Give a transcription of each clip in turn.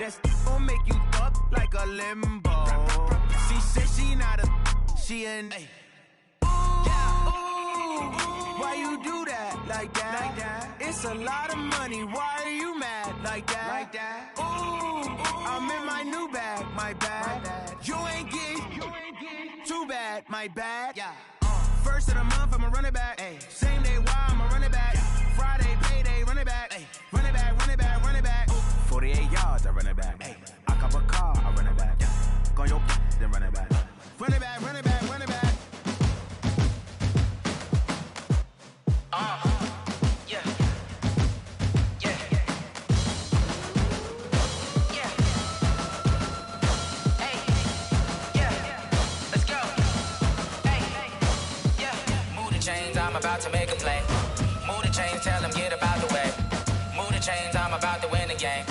That's gon' make you fuck like a limbo. She said she not a, she an. Ooh, why you do that like that? It's a lot of money. Why are you mad like that? Ooh, I'm in my new bag, my bad. You ain't getting too bad, my bad. First of the month, I'ma run it back. Same day, why I'ma run it back. Friday, payday, run it back. Run it back, run it back, run it back. 48 yards, I run it back. I cop a car, I run it back. Go on your then run it back. Run it back, run it back, run it back. Yeah. Yeah. Yeah. Hey. Yeah. Let's go. Hey. Yeah. Move the chains, I'm about to make a play. Move the chains, tell them get about the way. Move the chains, I'm about to win the game.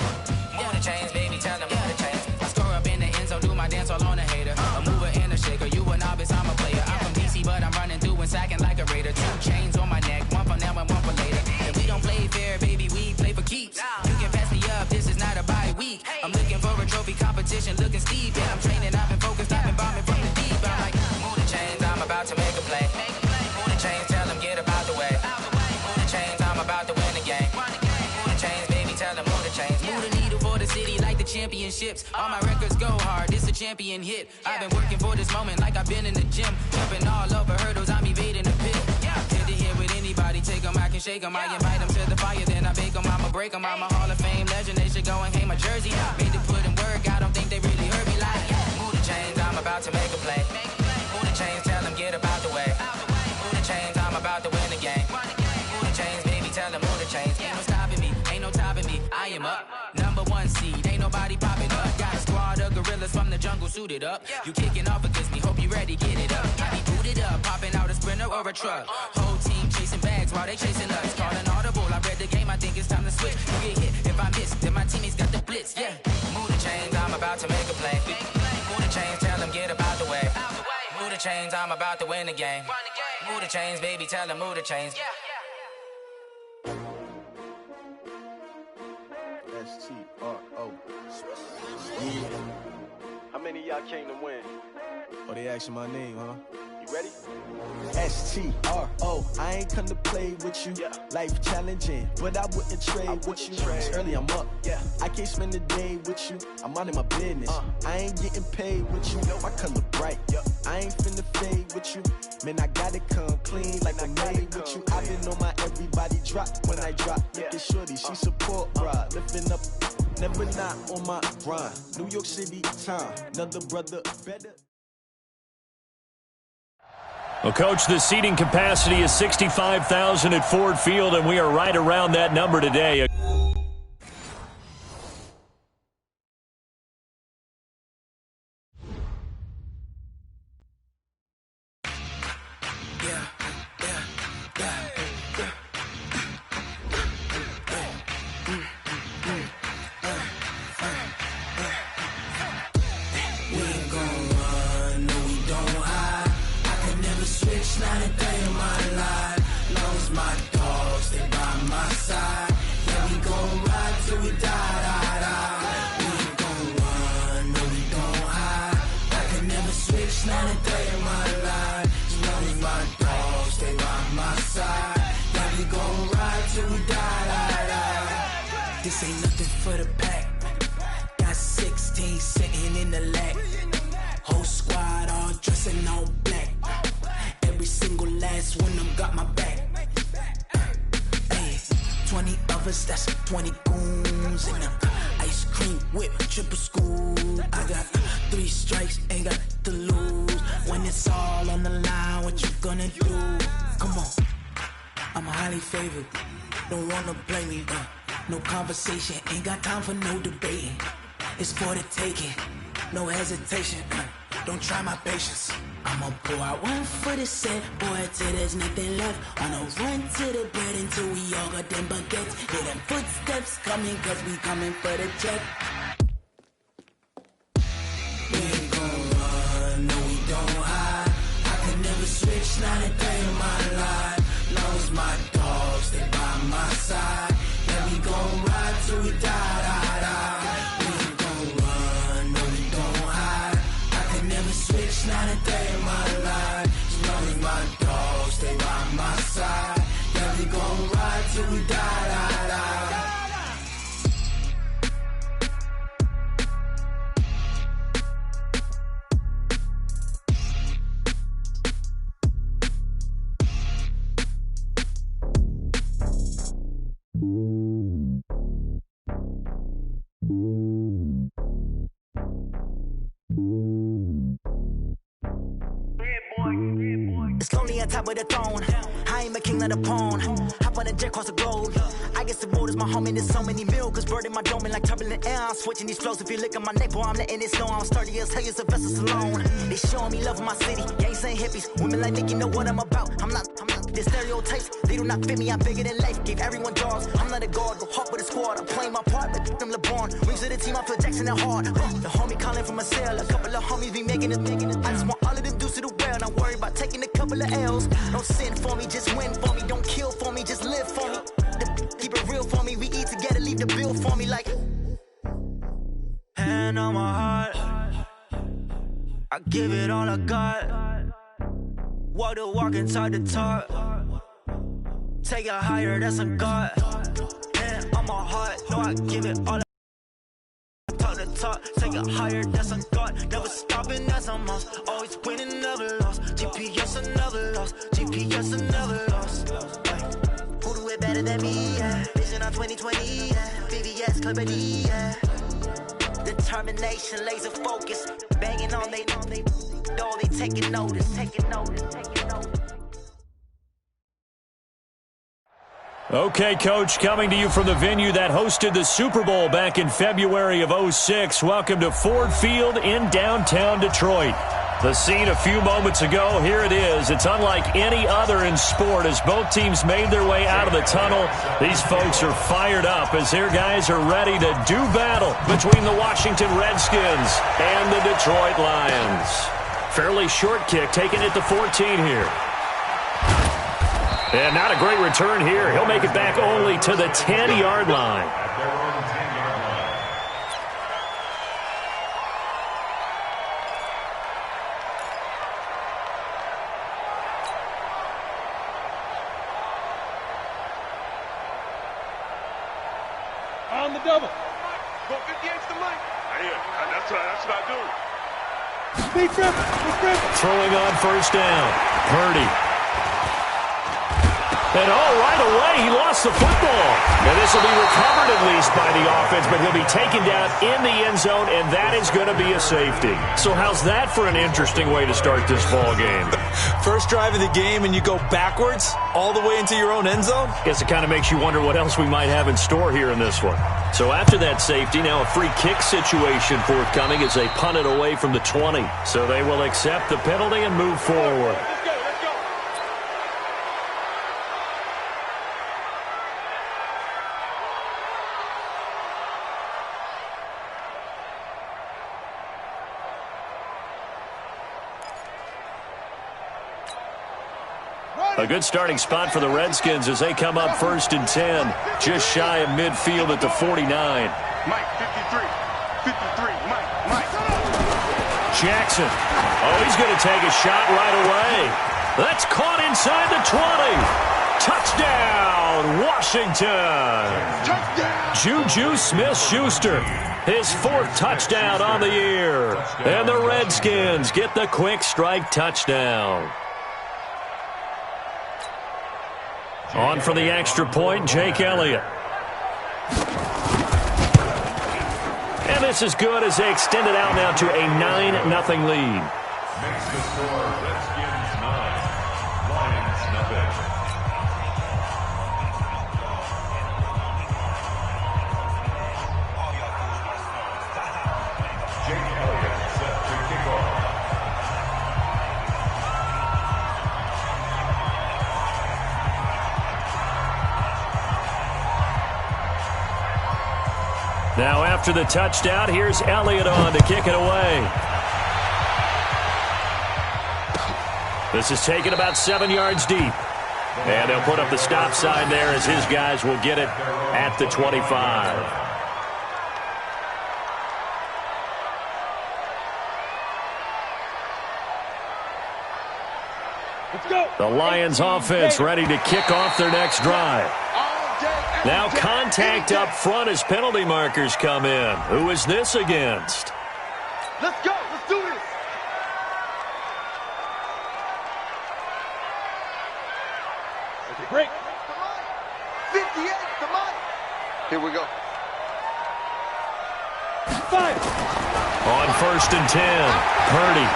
Move the chains, baby, tell them move the chains. I score up in the end zone, do my dance all on a hater. A mover and a shaker, you a novice, I'm a player. I'm from DC, but I'm running through and sacking like a raider. 2 chains on my neck, one for now and one for later. And we don't play fair, baby, we play for keeps. You can pass me up, this is not a bye week. I'm looking for a trophy competition, looking steep. And I'm training, I've been focused, I've been bombing from the deep. I'm like, move the chains, I'm about to make a play. Move the chains, tell them get about the way. Move the chains, I'm about to win the game. Move the chains, baby, tell them move the chains. Move the needle for the city like the championships. All my records go hard, this a champion hit. I've been working for this moment like I've been in the gym. Jumping all over hurdles, I'm evading the pit. Hit to hit with anybody, take them, I can shake them. I invite them to the fire, then I bake them, I'ma break them. I'm a Hall of Fame legend, they should go and hang my jersey. Made to put in work, I don't think they really heard me like. Move the chains, I'm about to make a play. Move the chains, tell them get about the way. Move the chains, I'm about to win the game. Move the chains, baby, tell them move the chains. Ain't no stopping me, ain't no topping me, I am up. Number 1 seed, ain't nobody popping up. Got a squad of gorillas from the jungle suited up. You kicking off against me, hope you ready, get it up. I be booted up, popping out a sprinter or a truck. Whole team chasing bags while they chasing us. Calling audible, I read the game, I think it's time to switch. You get hit, if I miss, then my teammates got the blitz, yeah. Move the chains, I'm about to make a play. Move the chains, tell them get about the way. Move the chains, I'm about to win the game. Move the chains, baby, tell them move the chains. S-T-R-O. Yeah. How many of y'all came to win? Oh, they asking my name, huh? You ready? S-T-R-O. I ain't come to play with you. Life challenging, but I wouldn't trade with you. It's early, I'm up. I can't spend the day with you. I'm minding my business. I ain't getting paid with you. My color bright. I ain't finna fade with you. Man, I gotta come clean like I'm made with you. I've been on my everybody drop when I drop. Look at shorty, she support, bruh. Lifting up, never not on my grind. New York City time, another brother better. Well, Coach, the seating capacity is 65,000 at Ford Field, and we are right around that number today. Not a day in my life, long as my dogs, they by my side. Yeah, we gon' ride till we die, die, die. We ain't gon' run, no, we don't hide. I can never switch, not a day in my life. As long as my dogs, they by my side. Yeah, we gon' ride till we die, die, die. This ain't nothing for the pack. Got 16 sitting in the lap. Whole squad all dressing all black. Every single last one of them got my back. Hey, 20 of us, that's 20 goons. And ice cream whip, triple scoop. I got 3 strikes, ain't got to lose. When it's all on the line, what you gonna do? Come on, I'm highly favored. Don't wanna blame me, no conversation. Ain't got time for no debating. It's for the taking, no hesitation. Don't try my patience. I'ma pour out one for the set, boy, till there's nothing left. On a run to the bread until we all got them baguettes. Hear them footsteps coming, cause we coming for the check. We ain't gon' run, no, we don't hide. I can never switch, not a day in my life. Long as my dogs, they by my side. Yeah, we gon' ride till we die, die, die. We ain't gon' It's lonely on top of the throne. I ain't a king of the pawn. Hop on a jet across the globe. I guess the road is my home and there's so many milk. Bird in my dome and like turbulent air. I'm switching these flows. If you look at my neck, boy, I'm letting it snow. I'm sturdy as hell, it's a vessel alone. They showing me love in my city. Gangs ain't hippies. Women like Nick, you know what I'm about. I'm not. The stereotypes, they do not fit me. I'm bigger than life. Gave everyone dogs. I'm not a guard. Go hawk with a squad. I'm playing my part, but them LeBron. Rings of the team, I feel Jackson and hard. The homie calling from a cell. A couple of homies be making it. I just want all of them dudes to the well. Not worry about taking a couple of L's. Don't sin for me, just win for me. Don't kill for me, just live for me. Keep it real for me. We eat together, leave the bill for me like. Hand on my heart, I give it all I got. Walk the walk and talk the talk. Take it higher, that's a God. Hand on my heart, no, I give it all I talk the talk. Take it higher, that's a God. Never stopping, that's a must. Always winning, never lost. GPS, I never lost. GPS, I never lost. Who do it better than me? Yeah. Vision on 2020. Yeah. VVS, Clippity. Yeah. Determination, laser focus. Banging on they taking notice. Okay, Coach, coming to you from the venue that hosted the Super Bowl back in February of '06. Welcome to Ford Field in downtown Detroit. The scene a few moments ago, here it is. It's unlike any other in sport as both teams made their way out of the tunnel. These folks are fired up as their guys are ready to do battle between the Washington Redskins and the Detroit Lions. Fairly short kick, taking it to 14 here. And not a great return here. He'll make it back only to the 10-yard line. On the double. Go 58 to the mic. That's what I do. Speed dribble. Throwing on first down. Purdy. And right away, he lost the football. And this will be recovered at least by the offense, but he'll be taken down in the end zone, and that is going to be a safety. So how's that for an interesting way to start this ball game? First drive of the game, and you go backwards all the way into your own end zone? Guess it kind of makes you wonder what else we might have in store here in this one. So after that safety, now a free kick situation forthcoming as they punt it away from the 20. So they will accept the penalty and move forward. A good starting spot for the Redskins as they come up 1st and 10, just shy of midfield at the 49. Mike, 53, Mike. Jackson. Oh, he's going to take a shot right away. That's caught inside the 20. Touchdown, Washington. Touchdown. Juju Smith-Schuster, his 4th touchdown on the year. And the Redskins get the quick strike touchdown. On for the extra point, Jake Elliott. And this is good as they extend it out now to a 9-0 lead. Makes the score Redskins 9, Lions nothing. Jake Elliott set to kick off. Now after the touchdown, here's Elliott on to kick it away. This is taken about 7 yards deep. And they'll put up the stop sign there as his guys will get it at the 25. Let's go. The Lions offense ready to kick off their next drive. Now contact up front as penalty markers come in. Who is this against? Let's go. Let's do this. Okay, break. 58 to Mike. Here we go. fire. On 1st and 10, Purdy.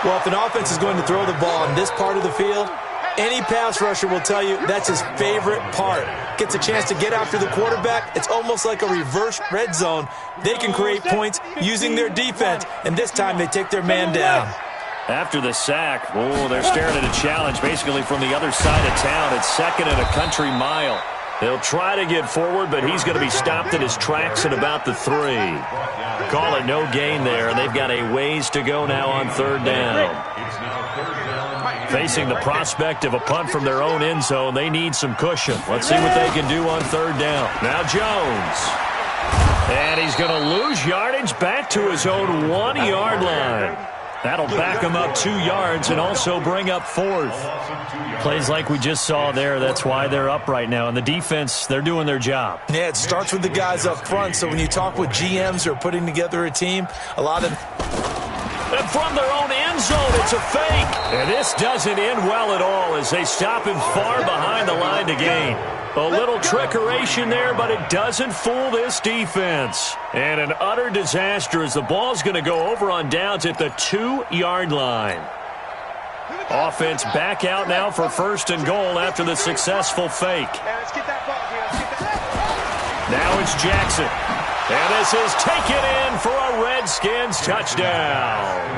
Well, if an offense is going to throw the ball in this part of the field, any pass rusher will tell you that's his favorite part. Gets a chance to get after the quarterback. It's almost like a reverse red zone. They can create points using their defense, and this time they take their man down. After the sack, they're staring at a challenge basically from the other side of town. It's 2nd and a country mile. He'll try to get forward, but he's going to be stopped in his tracks at about the 3. Call it no gain there, and they've got a ways to go now on 3rd down. Facing the prospect of a punt from their own end zone, they need some cushion. Let's see what they can do on 3rd down. Now Jones. And he's going to lose yardage back to his own 1-yard line. That'll back him up 2 yards and also bring up 4th. Plays like we just saw there, that's why they're up right now. And the defense, they're doing their job. Yeah, it starts with the guys up front. So when you talk with GMs who are putting together a team, a lot of... And from their own end zone, it's a fake. And this doesn't end well at all as they stop him far behind the line to gain. A little trickeration there, but it doesn't fool this defense. And an utter disaster as the ball's going to go over on downs at the 2-yard line. Offense back out now for 1st and goal after the successful fake. Now it's Jackson. And this is taken in for a Redskins touchdown.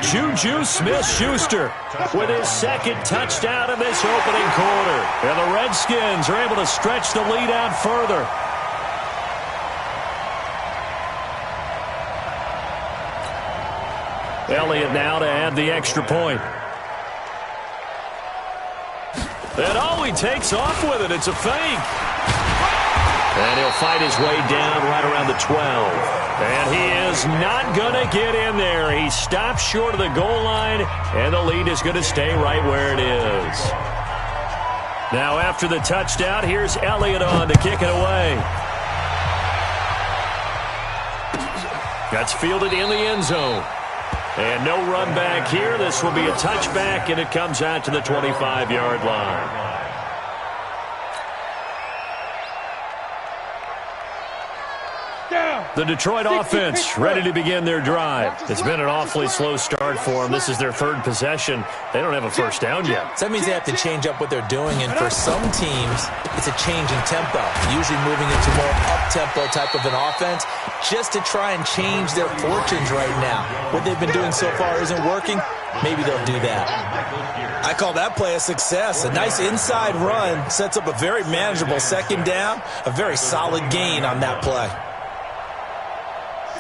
Juju Smith-Schuster with his 2nd touchdown in this opening quarter. And the Redskins are able to stretch the lead out further. Elliott now to add the extra point. And he takes off with it. It's a fake. And he'll fight his way down right around the 12. And he is not going to get in there. He stops short of the goal line, and the lead is going to stay right where it is. Now after the touchdown, here's Elliott on to kick it away. That's fielded in the end zone. And no run back here. This will be a touchback, and it comes out to the 25-yard line. The Detroit offense ready to begin their drive. It's been an awfully slow start for them. This is their 3rd possession. They don't have a first down yet. So that means they have to change up what they're doing, and for some teams, it's a change in tempo, usually moving into more up-tempo type of an offense just to try and change their fortunes right now. What they've been doing so far isn't working. Maybe they'll do that. I call that play a success. A nice inside run sets up a very manageable 2nd down, a very solid gain on that play.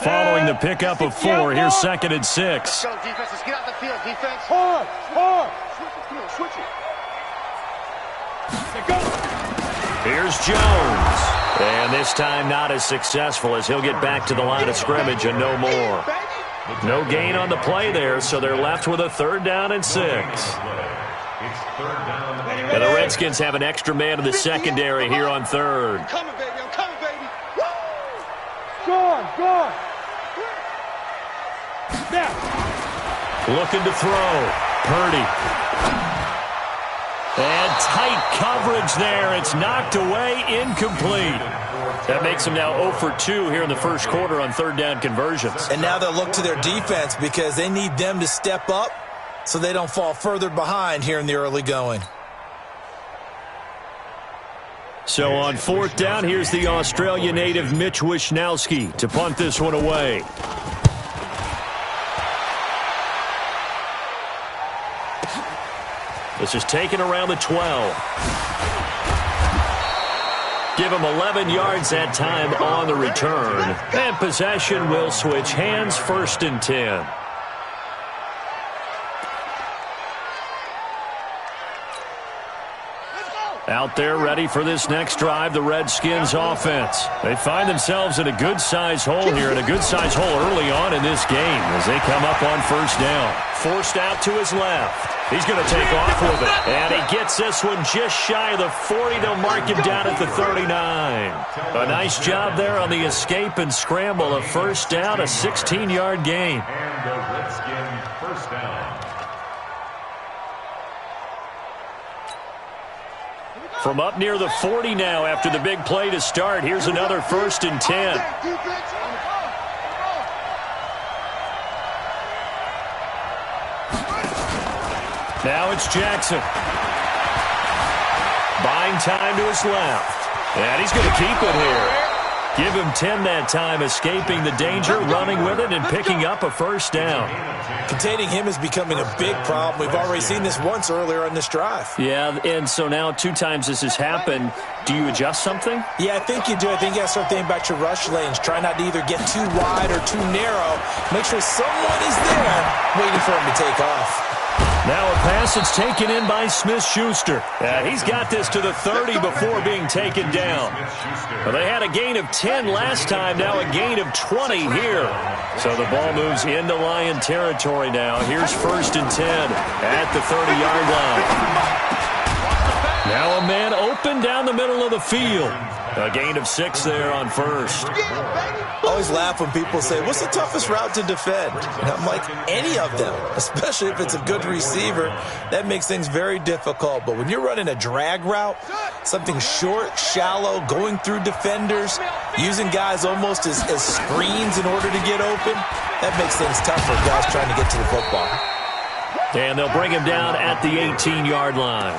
Following the pickup of 4, here's 2nd and 6. Let's go, defense. Let's get out the field, defense. Hard. Switch it. Here's Jones. And this time not as successful as he'll get back to the line of scrimmage and no more. No gain on the play there, so they're left with a 3rd down and 6. And the Redskins have an extra man in the secondary here on 3rd. I'm coming, baby. Go on. Now. Looking to throw. Purdy. And tight coverage there. It's knocked away, incomplete. That makes them now 0 for 2 here in the 1st quarter on 3rd down conversions. And now they'll look to their defense because they need them to step up so they don't fall further behind here in the early going. So on 4th down, here's the Australia native Mitch Wishnowsky to punt this one away. This is taken around the 12. Give him 11 yards that time on the return. And possession will switch hands, 1st and 10. Out there ready for this next drive, the Redskins offense. They find themselves in a good-sized hole here, and a good-sized hole early on in this game as they come up on 1st down. Forced out to his left. He's going to take off with it. And he gets this one just shy of the 40. They'll mark him down at the 39. A nice job there on the escape and scramble. A 1st down, a 16-yard gain. And the Redskins 1st down. From up near the 40 now after the big play to start. Here's another 1st and 10. Now it's Jackson. Buying time to his left. And he's going to keep it here. Give him 10 that time, escaping the danger, running with it, and picking up a 1st down. Containing him is becoming a big problem. We've already seen this once earlier on this drive. Yeah, and so now 2 times this has happened. Do you adjust something? Yeah, I think you do. I think you got to start thinking about your rush lanes. Try not to either get too wide or too narrow. Make sure someone is there waiting for him to take off. Now a pass that's taken in by Smith-Schuster. He's got this to the 30 before being taken down. Well, they had a gain of 10 last time, now a gain of 20 here. So the ball moves into Lion territory now. Here's 1st and 10 at the 30-yard line. Now a man open down the middle of the field. A gain of 6 there on 1st. I always laugh when people say, what's the toughest route to defend? And I'm like, any of them, especially if it's a good receiver. That makes things very difficult. But when you're running a drag route, something short, shallow, going through defenders, using guys almost as screens in order to get open, that makes things tough for guys trying to get to the football. And they'll bring him down at the 18-yard line.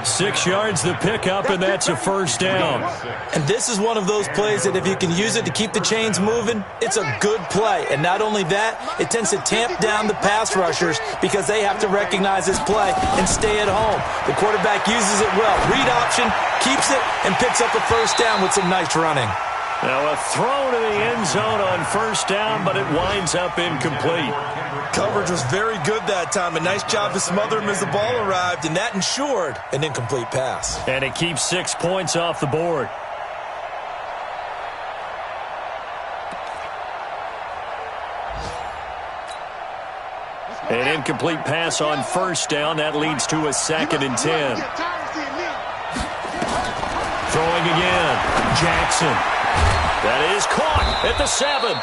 6 yards the pickup, and that's a 1st down. And this is one of those plays that if you can use it to keep the chains moving, it's a good play. And not only that, it tends to tamp down the pass rushers because they have to recognize this play and stay at home. The quarterback uses it well. Read option, keeps it, and picks up a 1st down with some nice running. Now a throw to the end zone on 1st down, but it winds up incomplete. Coverage was very good that time. A nice job to smother him as the ball arrived, and that ensured an incomplete pass. And it keeps 6 points off the board. An incomplete pass on 1st down. That leads to a 2nd and 10. Throwing again. Jackson. That is caught at the 7.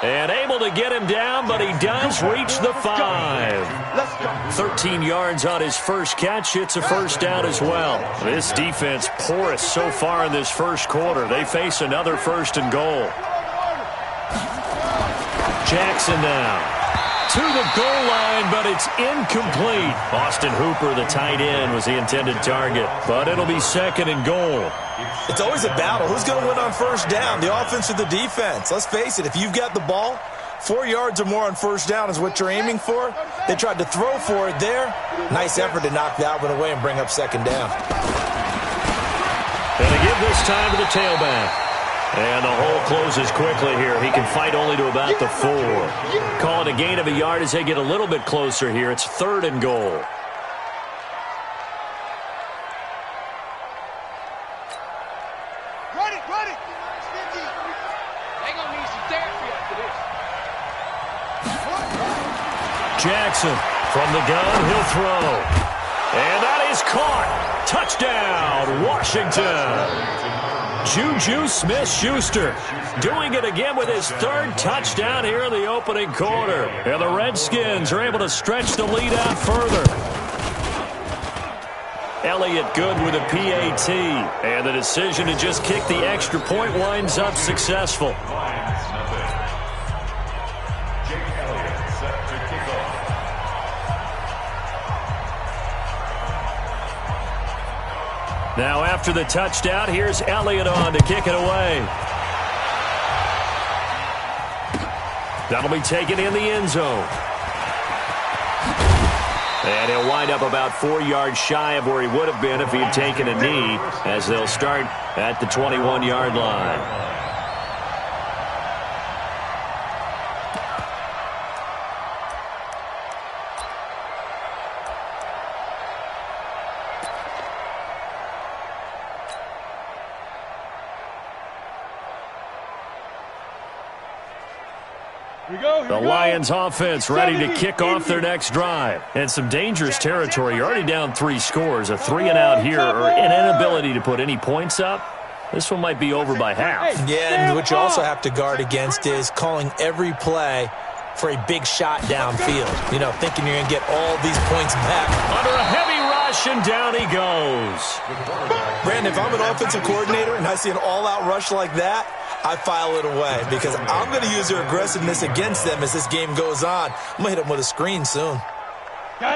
And able to get him down, but he does reach the 5. 13 yards on his first catch. It's a 1st down as well. This defense porous so far in this 1st quarter. They face another 1st and goal. Jackson now to the goal line, but it's incomplete. Austin Hooper, the tight end, was the intended target, but it'll be 2nd and goal. It's always a battle. Who's going to win on 1st down, the offense or the defense? Let's face it, if you've got the ball, 4 yards or more on 1st down is what you're aiming for. They tried to throw for it there. Nice effort to knock that one away and bring up 2nd down. And they give this time to the tailback. And the hole closes quickly here. He can fight only to about the 4. Call it a gain of a yard as they get a little bit closer here. It's 3rd and goal. Jackson from the gun, he'll throw. And that is caught. Touchdown, Washington. Juju Smith-Schuster doing it again with his 3rd touchdown here in the opening quarter. And the Redskins are able to stretch the lead out further. Elliott good with a PAT. And the decision to just kick the extra point winds up successful. Now after the touchdown, here's Elliott on to kick it away. That'll be taken in the end zone. And he'll wind up about 4 yards shy of where he would have been if he had taken a knee, as they'll start at the 21-yard line. The Lions offense ready to kick off their next drive. And some dangerous territory. You're already down 3 scores. A 3-and-out here, or an inability to put any points up. This one might be over by half. Yeah, and what you also have to guard against is calling every play for a big shot downfield. You know, thinking you're going to get all these points back. Under a heavy rush. rush, and down he goes. Brandon, if I'm an offensive coordinator and I see an all-out rush like that, I file it away because I'm going to use their aggressiveness against them as this game goes on. I'm going to hit them with a screen soon.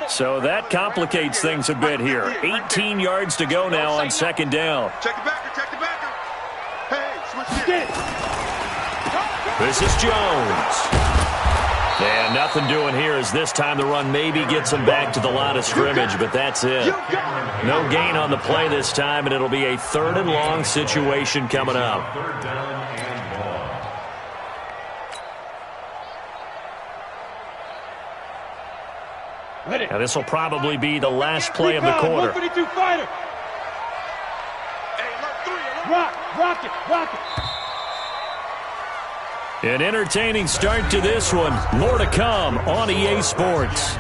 So that complicates things a bit here. 18 yards to go now on second down. Check the backer, check the backer. Hey, switch it. This is Jones. And nothing doing here as this time the run maybe gets him back to the line of scrimmage, but that's it. No gain on the play this time, and it'll be a 3rd and long situation coming up. Third down and long. Now this will probably be the last play of the quarter. 152 fighter. Rock it. An entertaining start to this one. More to come on EA Sports.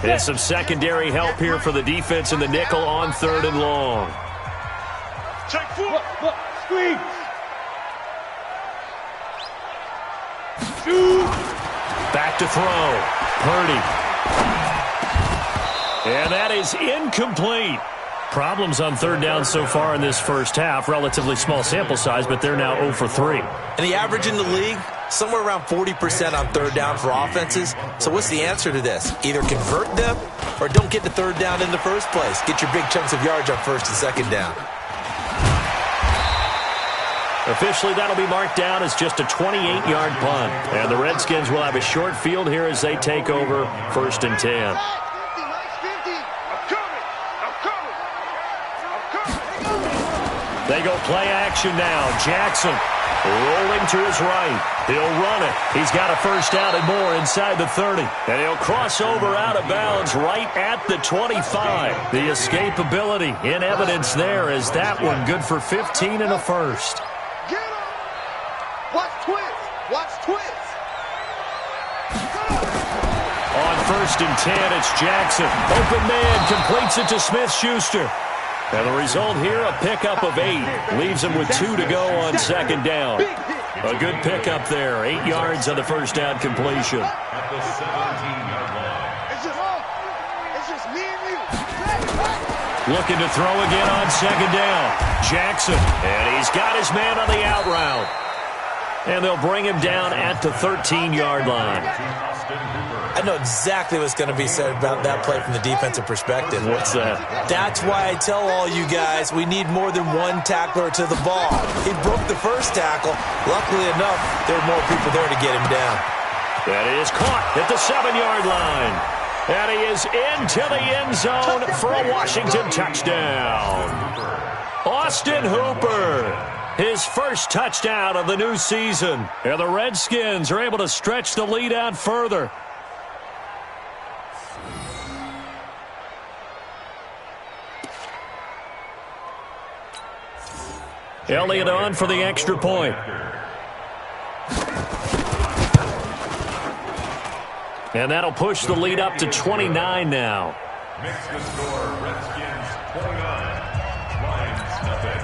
There's some secondary help here for the defense in the nickel on 3rd and long. Check 4. Look, screen. Shoot. Back to throw. Purdy. And that is incomplete. Problems on 3rd down so far in this first half. Relatively small sample size, but they're now 0 for 3. And the average in the league, somewhere around 40% on 3rd down for offenses. So what's the answer to this? Either convert them or don't get to 3rd down in the first place. Get your big chunks of yards on 1st and 2nd down. Officially, that'll be marked down as just a 28-yard punt. And the Redskins will have a short field here as they take over 1st and 10. They go play action now. Jackson rolling to his right. He'll run it. He's got a 1st down and more inside the 30. And he'll cross over out of bounds right at the 25. The escapability in evidence there as that one good for 15 and a 1st. Get him. Watch twist. On 1st and 10, it's Jackson. Open man completes it to Smith-Schuster. And the result here, a pickup of 8. Leaves him with 2 to go on 2nd down. A good pickup there. 8 yards on the 1st down completion. At the 17-yard line. It's just me and you. Looking to throw again on 2nd down. Jackson. And he's got his man on the out route. And they'll bring him down at the 13-yard line. I know exactly what's going to be said about that play from the defensive perspective. What's that? That's why I tell all you guys we need more than one tackler to the ball. He broke the 1st tackle. Luckily enough, there were more people there to get him down. That is caught at the 7-yard line. And he is into the end zone for a Washington touchdown. Austin Hooper, his 1st touchdown of the new season. And the Redskins are able to stretch the lead out further. Elliott on for the extra point. And that'll push the lead up to 29 now. Makes the score Redskins 29, Lions nothing.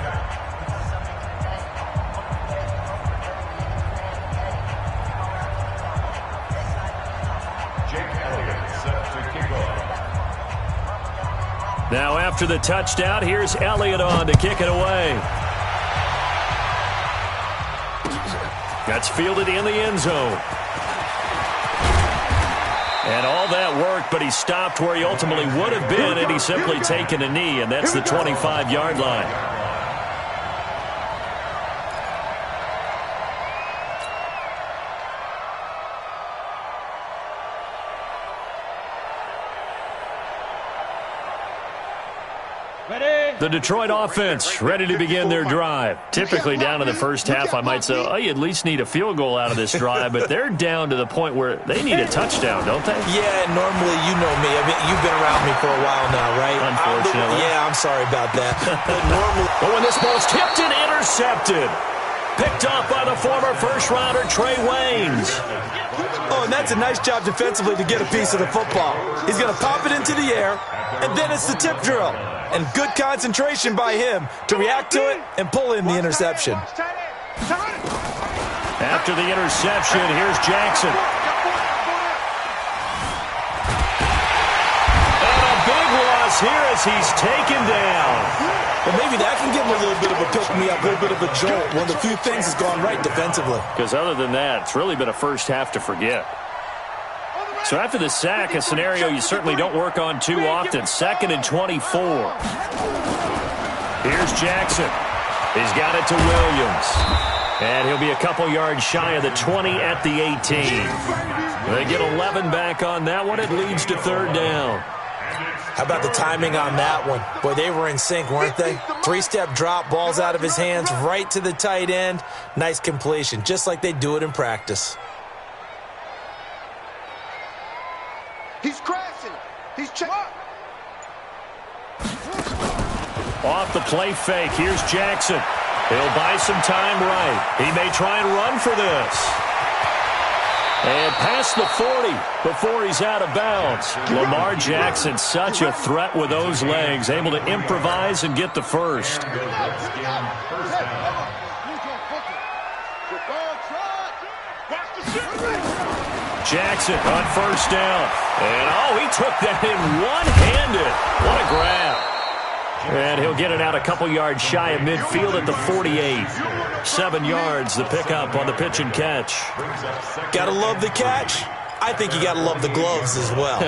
Jake Elliott set to kick off. Now after the touchdown, here's Elliott on to kick it away. That's fielded in the end zone. And all that work, but he stopped where he ultimately would have been had he simply taken a knee, and that's the 25-yard line. The Detroit offense ready to begin their drive. Typically down in the first half, I might say, oh, you at least need a field goal out of this drive, but they're down to the point where they need a touchdown, don't they? Yeah, normally, you know me. I mean, you've been around me for a while now, right? Unfortunately. Yeah, I'm sorry about that. But normally, but when this ball's tipped and intercepted, picked off by the former first-rounder Trey Waynes. Oh, and that's a nice job defensively to get a piece of the football. He's going to pop it into the air, and then it's the tip drill. And good concentration by him to react to it and pull in the interception. After the interception, here's Jackson. as he's taken down. Well, maybe that can give him a little bit of a pick-me-up, a little bit of a jolt. One of the few things has gone right defensively. Because other than that, it's really been a first half to forget. So after the sack, a scenario you certainly don't work on too often. 2nd and 24. Here's Jackson. He's got it to Williams. And he'll be a couple yards shy of the 20 at the 18. They get 11 back on that one. It leads to 3rd down. How about the timing on that one? Boy, they were in sync, weren't they? 3-step drop, ball's out of his hands, right to the tight end. Nice completion, just like they do it in practice. He's crashing. He's checking. Off the play fake. Here's Jackson. He'll buy some time right. He may try and run for this. And past the 40 before he's out of bounds. Lamar Jackson, such a threat with those legs, able to improvise and get the first. Jackson on 1st down. And, he took that in one-handed. What a grab. And he'll get it out a couple yards shy of midfield at the 48. 7 yards, the pickup on the pitch and catch. Gotta love the catch. I think you gotta love the gloves as well.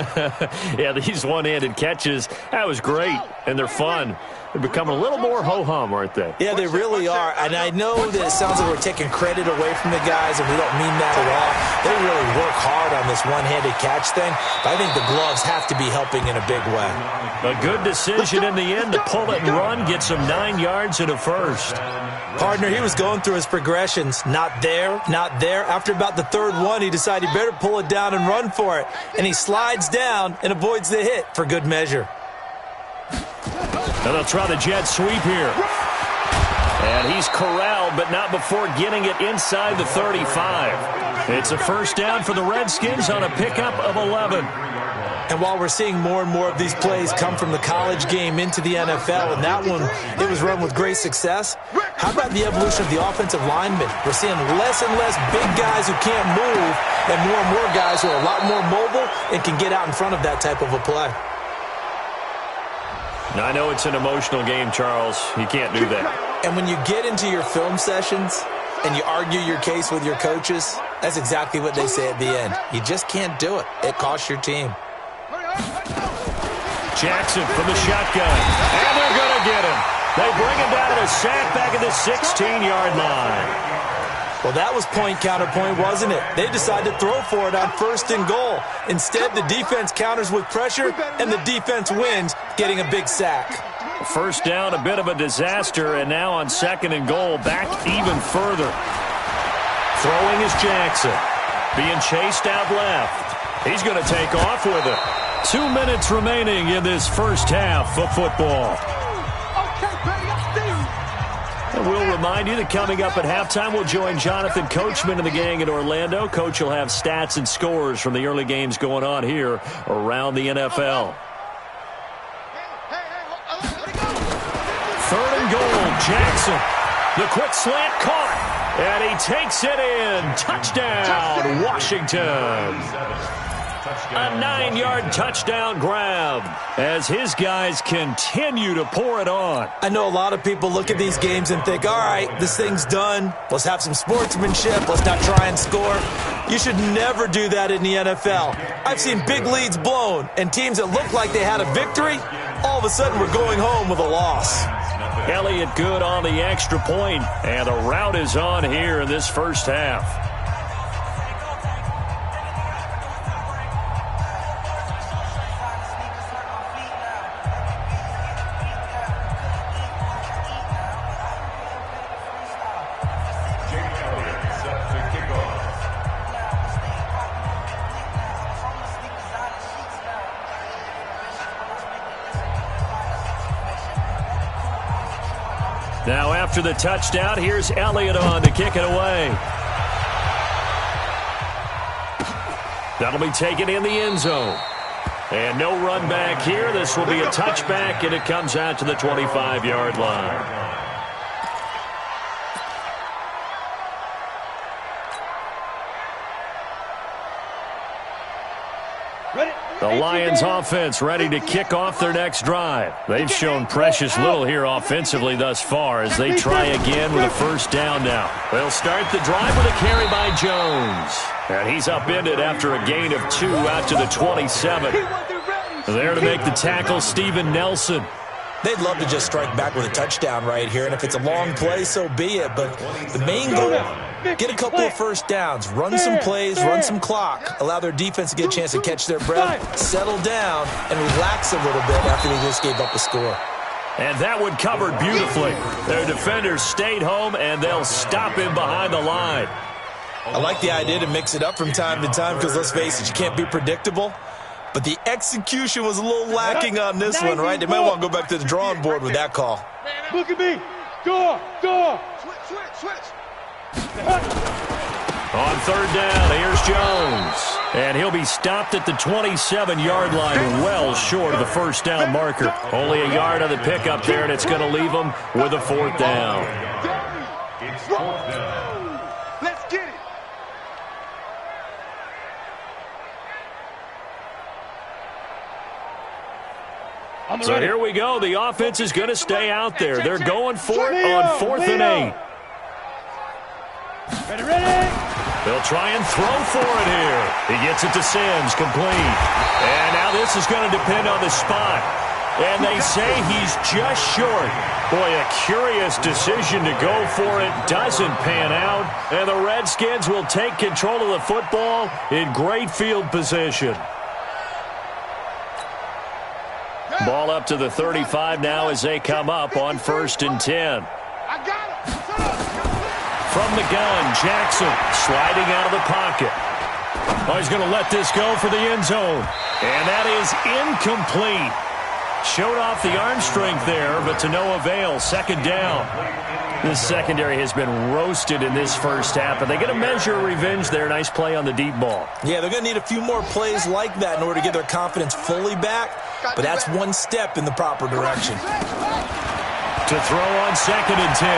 Yeah, these one-handed catches, that was great, and they're fun. They're becoming a little more ho-hum, aren't they? Yeah, they really are. And I know that it sounds like we're taking credit away from the guys, and we don't mean that at all. They really work hard on this one-handed catch thing, but I think the gloves have to be helping in a big way. A good decision in the end to pull it and run, get some 9 yards and a first. Partner, he was going through his progressions. Not there, not there. After about the 3rd one, he decided he better pull it down and run for it. And he slides down and avoids the hit for good measure. And they'll try the jet sweep here. And he's corralled, but not before getting it inside the 35. It's a 1st down for the Redskins on a pickup of 11. And while we're seeing more and more of these plays come from the college game into the NFL, and that one, it was run with great success, how about the evolution of the offensive linemen? We're seeing less and less big guys who can't move and more guys who are a lot more mobile and can get out in front of that type of a play. Now, I know it's an emotional game, Charles. You can't do that. And when you get into your film sessions and you argue your case with your coaches, that's exactly what they say at the end. You just can't do it. It costs your team. Jackson from the shotgun. And they're going to get him. They bring him down a sack back at the 16-yard line. Well, that was point counterpoint, wasn't it? They decided to throw for it on 1st and goal. Instead, the defense counters with pressure, and the defense wins, getting a big sack. 1st down, a bit of a disaster, and now on 2nd and goal, back even further. Throwing is Jackson. Being chased out left. He's going to take off with it. 2 minutes remaining in this first half of football. And we'll remind you that coming up at halftime, we'll join Jonathan Coachman and the gang in Orlando. Coach will have stats and scores from the early games going on here around the NFL. 3rd and goal, Jackson. The quick slant caught, and he takes it in. Touchdown, Washington. A 9-yard touchdown grab as his guys continue to pour it on. I know a lot of people look at these games and think, all right, this thing's done. Let's have some sportsmanship. Let's not try and score. You should never do that in the NFL. I've seen big leads blown, and teams that looked like they had a victory, all of a sudden we're going home with a loss. Elliott good on the extra point, and the route is on here in this first half. Now after the touchdown, here's Elliott on to kick it away. That'll be taken in the end zone. And no run back here. This will be a touchback, and it comes out to the 25-yard line. The Lions offense ready to kick off their next drive. They've shown precious little here offensively thus far as they try again with a first down now. They'll start the drive with a carry by Jones. And he's upended after a gain of 2 out to the 27. There to make the tackle, Steven Nelson. They'd love to just strike back with a touchdown right here, and if it's a long play, so be it. But the main goal, get a couple of first downs, run some plays, run some clock, allow their defense to get a chance to catch their breath, settle down, and relax a little bit after they just gave up a score. And that one covered beautifully. Their defenders stayed home, and they'll stop him behind the line. I like the idea to mix it up from time to time because, let's face it, you can't be predictable. But the execution was a little lacking on this one, right? They might want to go back to the drawing board with that call. Look at me. Door. Switch. On third down, here's Jones. And he'll be stopped at the 27-yard line, well short of the first down marker. Only a yard on the pickup there, and it's going to leave him with a fourth down. It's fourth down. Let's get it. So here we go. The offense is going to stay out there. They're going for it on 4th and 8. Ready. They'll try and throw for it here. He gets it to Sims, complete. And now this is going to depend on the spot. And they say he's just short. Boy, a curious decision to go for it. Doesn't pan out. And the Redskins will take control of the football in great field position. Ball up to the 35 now as they come up on 1st and 10. From the gun, Jackson sliding out of the pocket. Oh, he's going to let this go for the end zone. And that is incomplete. Showed off the arm strength there, but to no avail. Second down. This secondary has been roasted in this first half, but they're going to measure revenge there. Nice play on the deep ball. Yeah, they're going to need a few more plays like that in order to get their confidence fully back, but that's one step in the proper direction. To throw on 2nd and 10.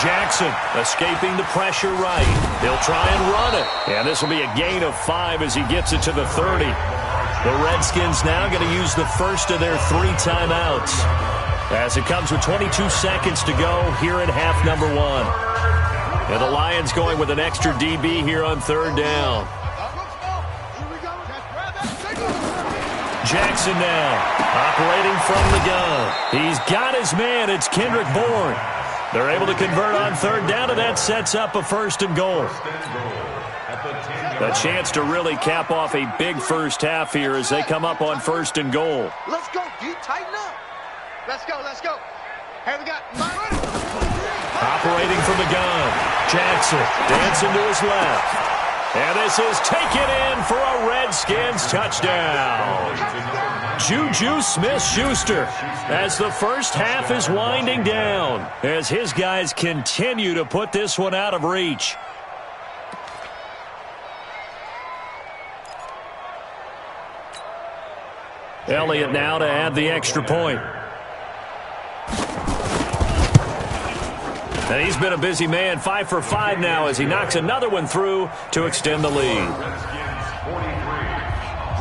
Jackson escaping the pressure right. He'll try and run it. And this will be a gain of 5 as he gets it to the 30. The Redskins now going to use the first of their 3 timeouts as it comes with 22 seconds to go here in half number 1. And the Lions going with an extra DB here on 3rd down. Jackson now operating from the gun. He's got his man. It's Kendrick Bourne. They're able to convert on 3rd down, and that sets up a 1st and goal. A chance to really cap off a big first half here as they come up on 1st and goal. Let's go, D. Tighten up. Let's go. Hey, we got operating from the gun. Jackson dancing to his left. And this is taken in for a Redskins touchdown. Juju Smith-Schuster as the first half is winding down as his guys continue to put this one out of reach. Elliott now to add the extra point. And he's been a busy man, 5 for 5 now as he knocks another one through to extend the lead. Redskins 43,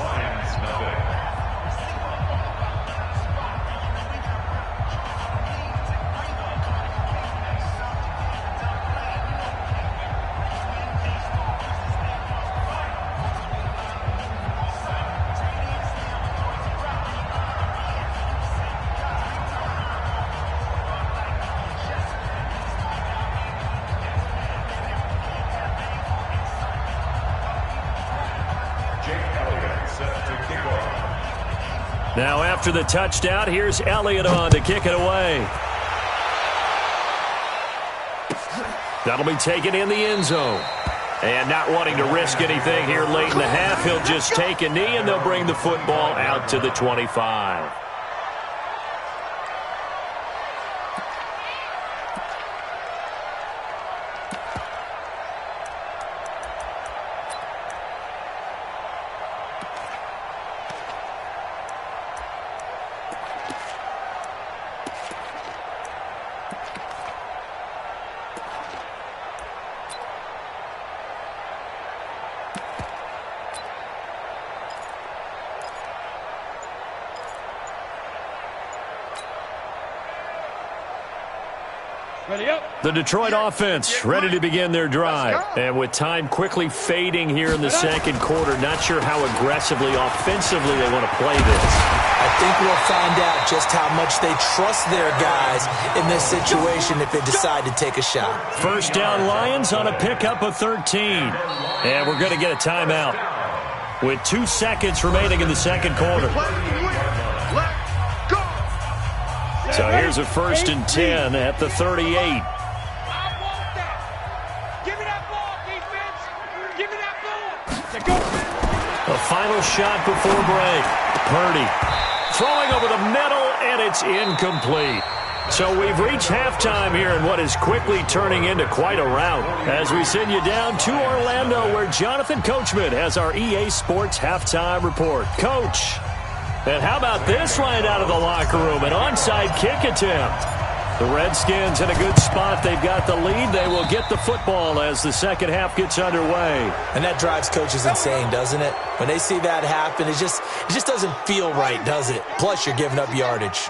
Lions nothing. Now after the touchdown, here's Elliott on to kick it away. That'll be taken in the end zone. And not wanting to risk anything here late in the half, he'll just take a knee and they'll bring the football out to the 25. Ready up. The Detroit offense ready to begin their drive. And with time quickly fading here in the second quarter, not sure how aggressively, offensively they want to play this. I think we'll find out just how much they trust their guys in this situation if they decide to take a shot. First down Lions on a pickup of 13. And we're going to get a timeout with 2 seconds remaining in the second quarter. So here's a 1st and 10 at the 38. I want that. Give me that ball, defense. Give me that ball. Let's go. A final shot before break. Purdy throwing over the middle, and it's incomplete. So we've reached halftime here in what is quickly turning into quite a rout as we send you down to Orlando where Jonathan Coachman has our EA Sports halftime report. Coach. And how about this right out of the locker room? An onside kick attempt. The Redskins in a good spot. They've got the lead. They will get the football as the second half gets underway. And that drives coaches insane, doesn't it? When they see that happen, it just doesn't feel right, does it? Plus, you're giving up yardage.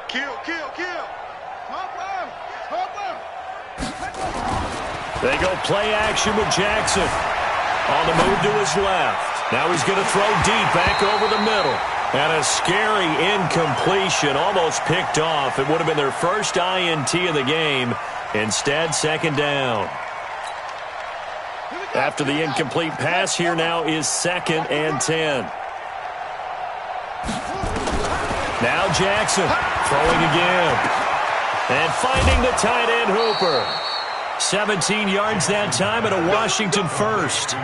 Kill. They go play action with Jackson. On the move to his left. Now he's going to throw deep back over the middle. And a scary incompletion, almost picked off. It would have been their first INT of the game. Instead, second down. After the incomplete pass, here now is 2nd and 10. Now Jackson throwing again. And finding the tight end Hooper. 17 yards that time and a Washington first.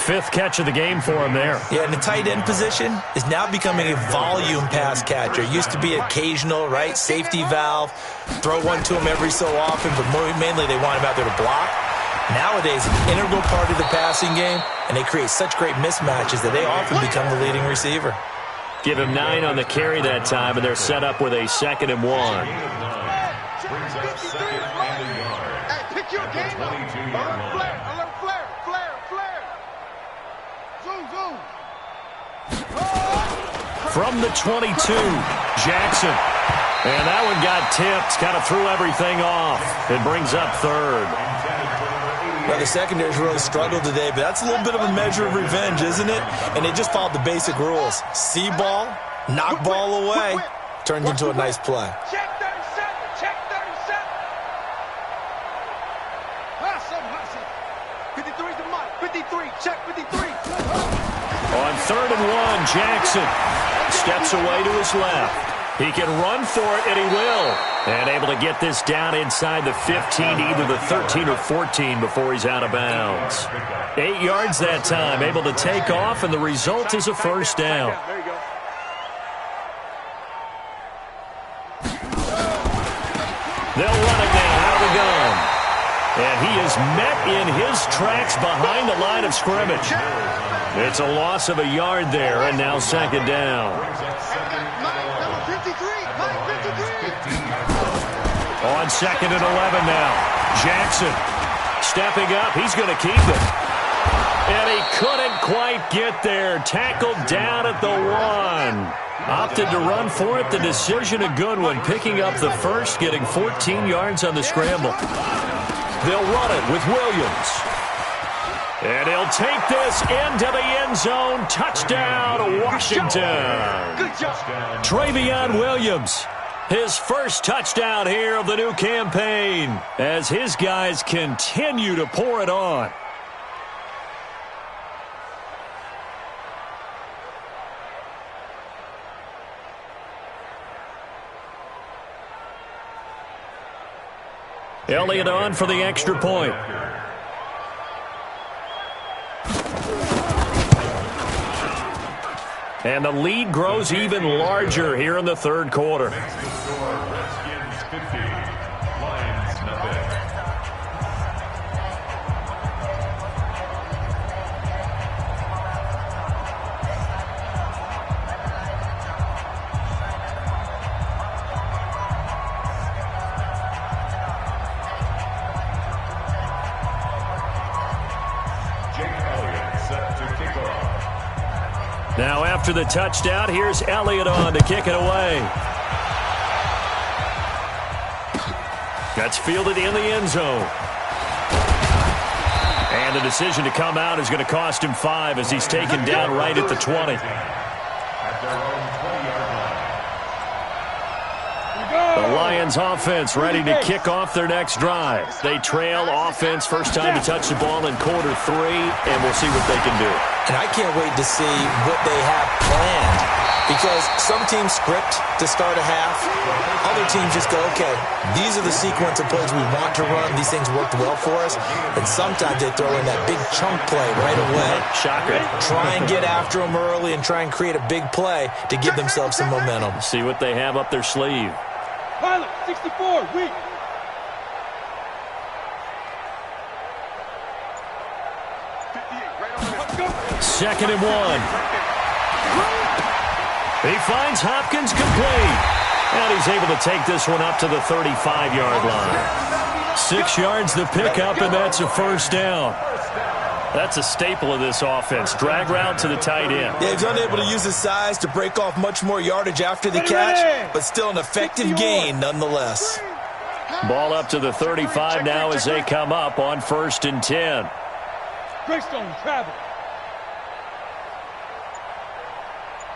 5th catch of the game for him there. Yeah, and the tight end position is now becoming a volume pass catcher. Used to be occasional, right? Safety valve. Throw one to him every so often, but mainly they want him out there to block. Nowadays, an integral part of the passing game, and they create such great mismatches that they often become the leading receiver. Give him 9 on the carry that time, and they're set up with a 2nd and 1. Pick your game up. Alert flare. Zoom. From the 22, Jackson. And that one got tipped, kind of threw everything off. It brings up 3rd. Well, the secondary's really struggled today, but that's a little bit of a measure of revenge, isn't it? And they just followed the basic rules. See ball, knock ball away, turns into a nice play. Check 37. 53's the mark. 53. Check 53. On 3rd and 1, Jackson steps away to his left. He can run for it, and he will. And able to get this down inside the 15, either the 13 or 14 before he's out of bounds. 8 yards that time, able to take off, and the result is a first down. There you go. They'll run it now out of the gun. And he is met in his tracks behind the line of scrimmage. It's a loss of a yard there, and now second down. On 2nd and 11 now. Jackson stepping up. He's going to keep it. And he couldn't quite get there. Tackled down at the 1. Opted to run for it. The decision a good one. Picking up the first, getting 14 yards on the scramble. They'll run it with Williams. And he'll take this into the end zone. Touchdown, Washington. Good job. Travion Williams. His first touchdown here of the new campaign as his guys continue to pour it on. Elliott on for the extra point. And the lead grows even larger here in the third quarter. Redskins 50, Lions nothing. Jake Elliott set to kick Now after the touchdown, here's Elliott on to kick it away. That's fielded in the end zone. And the decision to come out is going to cost him 5 as he's taken down right at the 20. The Lions offense ready to kick off their next drive. They trail offense first time to touch the ball in quarter 3, and we'll see what they can do. And I can't wait to see what they have planned, because some teams script to start a half. Other teams just go, okay, these are the sequence of plays we want to run. These things worked well for us. And sometimes they throw in that big chunk play right away. Shocker. Try and get after them early and try and create a big play to give themselves some momentum. See what they have up their sleeve. Pilot, 64, weak. Second and 1. He finds Hopkins complete. And he's able to take this one up to the 35-yard line. 6 yards the pickup, and that's a first down. That's a staple of this offense. Drag route to the tight end. Yeah, he's unable to use his size to break off much more yardage after the catch, but still an effective gain nonetheless. Ball up to the 35 now as they come up on 1st and 10. Greystone, travel.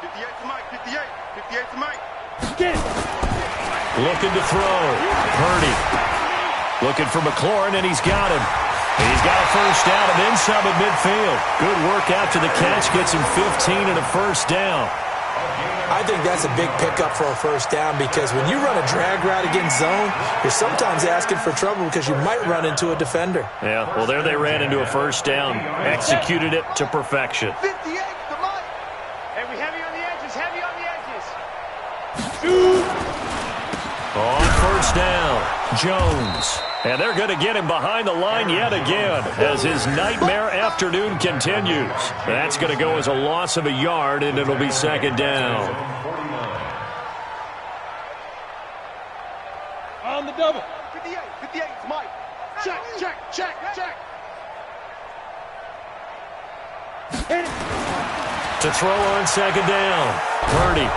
58 to Mike, 58. 58 to Mike. Get it. Looking to throw. Purdy. Looking for McLaurin, and he's got him. He's got a first down and then some at midfield. Good work after the catch. Gets him 15 and a first down. I think that's a big pickup for a first down, because when you run a drag route against zone, you're sometimes asking for trouble because you might run into a defender. Yeah, well, there they ran into a first down. Executed it to perfection. 58 to Mike. Hey, we heavy on the edges, heavy on the edges. On first down, Jones. And they're going to get him behind the line yet again as his nightmare afternoon continues. That's going to go as a loss of a yard, and it'll be second down. On the double. 58, 58 to Mike. Check, check, check, check. Hit it. To throw on second down, Purdy.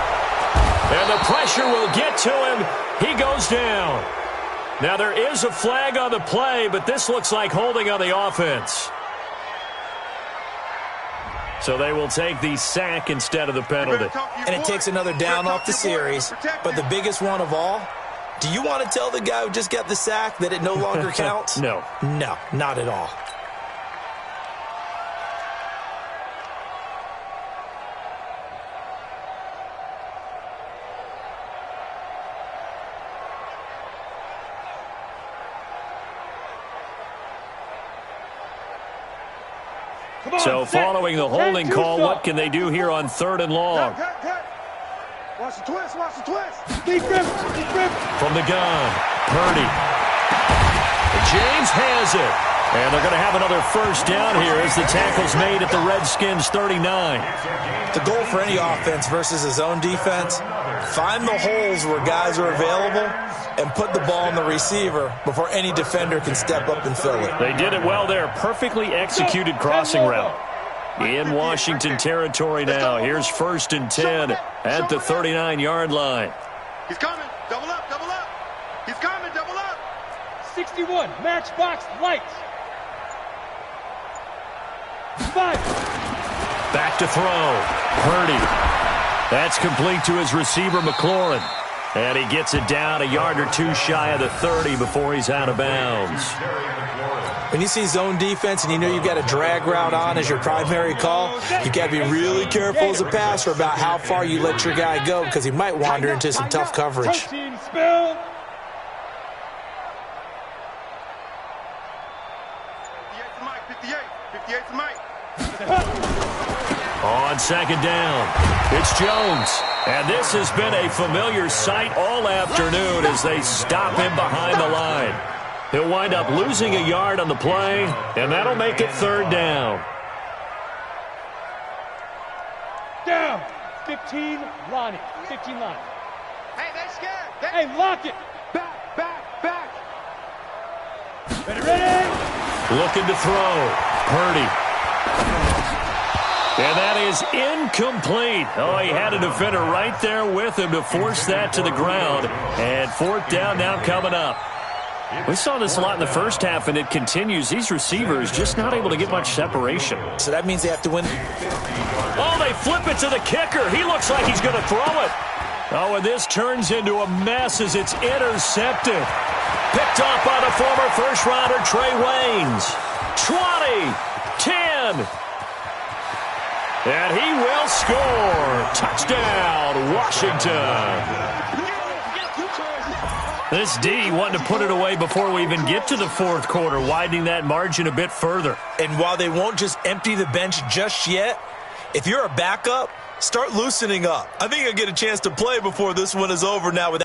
And the pressure will get to him. He goes down. Now, there is a flag on the play, but this looks like holding on the offense. So they will take the sack instead of the penalty. And it takes another down off the series. But the biggest one of all, do you want to tell the guy who just got the sack that it no longer counts? No. No, not at all. So following the holding call, what can they do here on 3rd and long? Watch the twist, watch the twist. Deep grip, deep grip. From the gun, Purdy. James has it. And they're going to have another first down here as the tackle's made at the Redskins 39. The goal for any offense versus his own defense, find the holes where guys are available and put the ball on the receiver before any defender can step up and fill it. They did it well there. Perfectly executed crossing route. In Washington territory now. Here's 1st and 10 at the 39-yard line. He's coming. Double up, double up. He's coming, double up. 61, matchbox lights. 5. Back to throw. Purdy. That's complete to his receiver, McLaurin. And he gets it down a yard or two shy of the 30 before he's out of bounds. When you see zone defense and you know you've got a drag route on as your primary call, you've got to be really careful as a passer about how far you let your guy go, because he might wander into some tough coverage. Spill. 58 to Mike, 58. 58 to Mike. On second down, it's Jones. And this has been a familiar sight all afternoon as they stop him behind the line. He'll wind up losing a yard on the play, and that'll make it 3rd down. Down. 15, Lonnie. 15 line. Hey, they're scared. Hey, lock it. Back, back, back. Ready, ready. Looking to throw. Purdy. And that is incomplete. Oh, he had a defender right there with him to force that to the ground. And fourth down now coming up. We saw this a lot in the first half, and it continues. These receivers just not able to get much separation. So that means they have to win. Oh, they flip it to the kicker. He looks like he's going to throw it. Oh, and this turns into a mess as it's intercepted. Picked off by the former first-rounder Trey Waynes. 20, 10. And he will score. Touchdown, Washington. This D wanting to put it away before we even get to the fourth quarter, widening that margin a bit further. And while they won't just empty the bench just yet, if you're a backup, start loosening up. I think you'll get a chance to play before this one is over now with